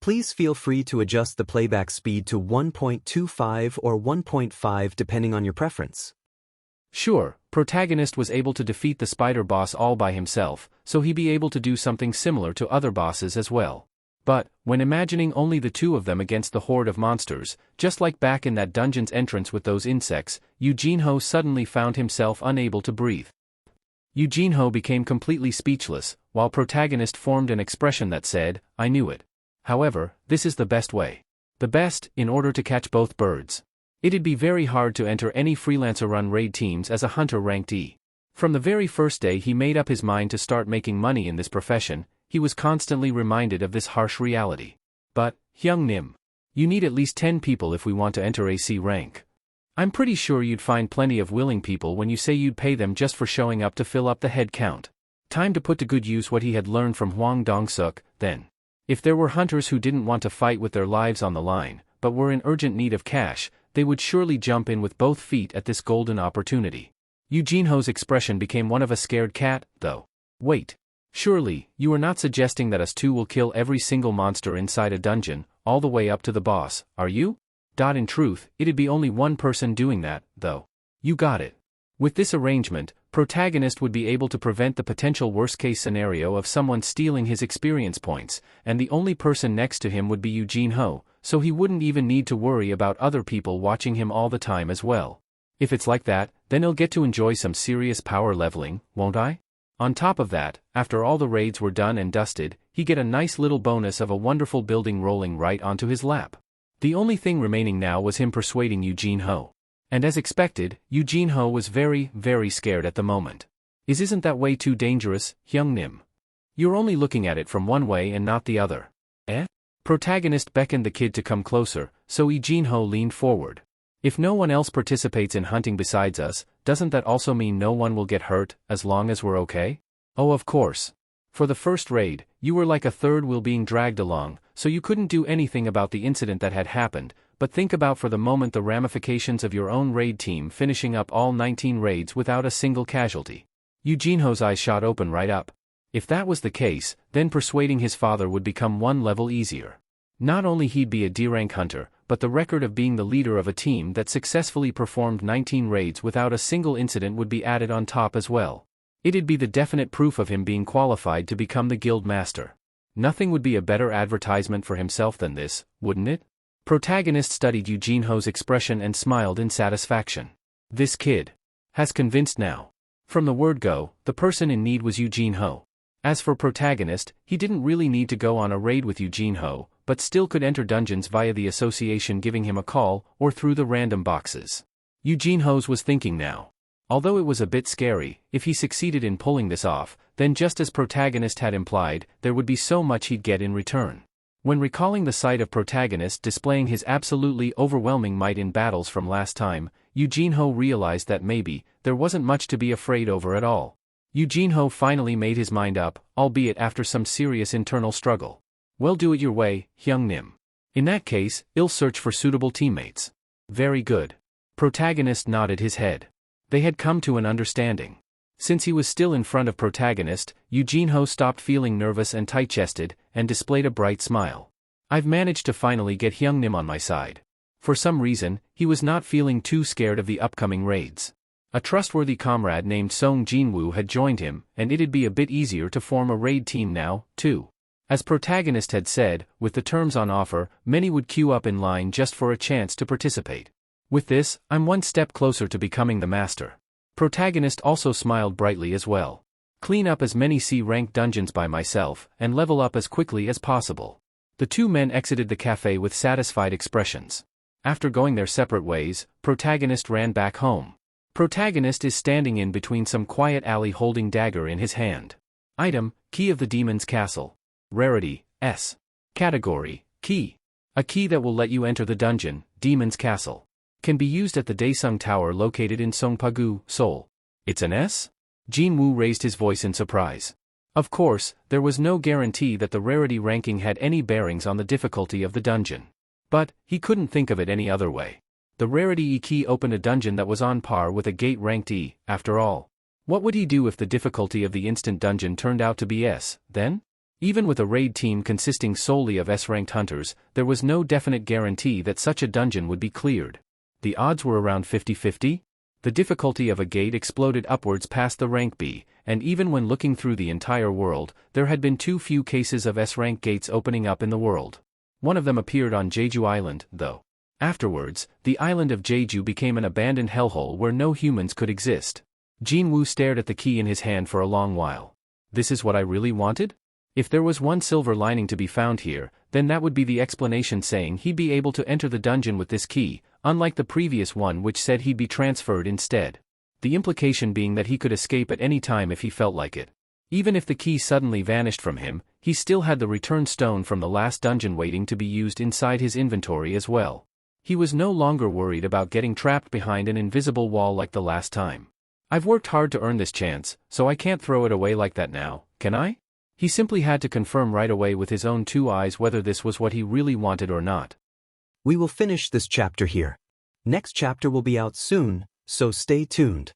Please feel free to adjust the playback speed to 1.25 or 1.5 depending on your preference. Sure, protagonist was able to defeat the spider boss all by himself, so he'd be able to do something similar to other bosses as well. But, when imagining only the two of them against the horde of monsters, just like back in that dungeon's entrance with those insects, Eugene-ho suddenly found himself unable to breathe. Eugene-ho became completely speechless, while protagonist formed an expression that said, "I knew it." However, this is the best way. The best, in order to catch both birds. It'd be very hard to enter any freelancer-run raid teams as a hunter ranked E. From the very first day he made up his mind to start making money in this profession, he was constantly reminded of this harsh reality. But, Hyung-nim, you need at least 10 people if we want to enter AC rank. I'm pretty sure you'd find plenty of willing people when you say you'd pay them just for showing up to fill up the head count. Time to put to good use what he had learned from Hwang Dong-suk, then. If there were hunters who didn't want to fight with their lives on the line, but were in urgent need of cash, they would surely jump in with both feet at this golden opportunity. Eugene-ho's expression became one of a scared cat, though. Wait. Surely, you are not suggesting that us two will kill every single monster inside a dungeon, all the way up to the boss, are you? In truth, it'd be only one person doing that, though. You got it. With this arrangement, protagonist would be able to prevent the potential worst-case scenario of someone stealing his experience points, and the only person next to him would be Eugene-ho, so he wouldn't even need to worry about other people watching him all the time as well. If it's like that, then he'll get to enjoy some serious power leveling, won't I? On top of that, after all the raids were done and dusted, he get a nice little bonus of a wonderful building rolling right onto his lap. The only thing remaining now was him persuading Eugene-ho. And as expected, Eugene-ho was very, very scared at the moment. Isn't that way too dangerous, Hyung-nim? You're only looking at it from one way and not the other. Eh? Protagonist beckoned the kid to come closer, so Eugene-ho leaned forward. If no one else participates in hunting besides us, doesn't that also mean no one will get hurt, as long as we're okay? Oh, of course. For the first raid, you were like a third wheel being dragged along, so you couldn't do anything about the incident that had happened, but think about for the moment the ramifications of your own raid team finishing up all 19 raids without a single casualty. Eugene-ho's eyes shot open right up. If that was the case, then persuading his father would become one level easier. Not only he'd be a D-rank hunter, but the record of being the leader of a team that successfully performed 19 raids without a single incident would be added on top as well. It'd be the definite proof of him being qualified to become the guild master. Nothing would be a better advertisement for himself than this, wouldn't it? Protagonist studied Eugene-ho's expression and smiled in satisfaction. This kid has convinced now. From the word go, the person in need was Eugene-ho. As for protagonist, he didn't really need to go on a raid with Eugene-ho, but still could enter dungeons via the association giving him a call, or through the random boxes. Eugene-ho's was thinking now. Although it was a bit scary, if he succeeded in pulling this off, then just as protagonist had implied, there would be so much he'd get in return. When recalling the sight of protagonist displaying his absolutely overwhelming might in battles from last time, Eugene-ho realized that maybe, there wasn't much to be afraid over at all. Eugene-ho finally made his mind up, albeit after some serious internal struggle. Well, do it your way, Hyung-nim. In that case, I'll search for suitable teammates. Very good. Protagonist nodded his head. They had come to an understanding. Since he was still in front of protagonist, Eugene-ho stopped feeling nervous and tight-chested, and displayed a bright smile. I've managed to finally get Hyung-nim on my side. For some reason, he was not feeling too scared of the upcoming raids. A trustworthy comrade named Sung Jin-Woo had joined him, and it'd be a bit easier to form a raid team now, too. As protagonist had said, with the terms on offer, many would queue up in line just for a chance to participate. With this, I'm one step closer to becoming the master. Protagonist also smiled brightly as well. Clean up as many C-rank dungeons by myself, and level up as quickly as possible. The two men exited the cafe with satisfied expressions. After going their separate ways, protagonist ran back home. Protagonist is standing in between some quiet alley holding dagger in his hand. Item, Key of the Demon's Castle. Rarity, S. Category, Key. A key that will let you enter the dungeon, Demon's Castle. Can be used at the Daesung Tower located in Songpa-gu, Seoul. It's an S? Jin-Woo raised his voice in surprise. Of course, there was no guarantee that the rarity ranking had any bearings on the difficulty of the dungeon. But, he couldn't think of it any other way. The rarity E key opened a dungeon that was on par with a gate ranked E, after all. What would he do if the difficulty of the instant dungeon turned out to be S, then? Even with a raid team consisting solely of S-ranked hunters, there was no definite guarantee that such a dungeon would be cleared. The odds were around 50-50. The difficulty of a gate exploded upwards past the rank B, and even when looking through the entire world, there had been too few cases of S-rank gates opening up in the world. One of them appeared on Jeju Island, though. Afterwards, the island of Jeju became an abandoned hellhole where no humans could exist. Jin-Woo stared at the key in his hand for a long while. This is what I really wanted? If there was one silver lining to be found here, then that would be the explanation saying he'd be able to enter the dungeon with this key, unlike the previous one which said he'd be transferred instead. The implication being that he could escape at any time if he felt like it. Even if the key suddenly vanished from him, he still had the return stone from the last dungeon waiting to be used inside his inventory as well. He was no longer worried about getting trapped behind an invisible wall like the last time. I've worked hard to earn this chance, so I can't throw it away like that now, can I? He simply had to confirm right away with his own two eyes whether this was what he really wanted or not. We will finish this chapter here. Next chapter will be out soon, so stay tuned.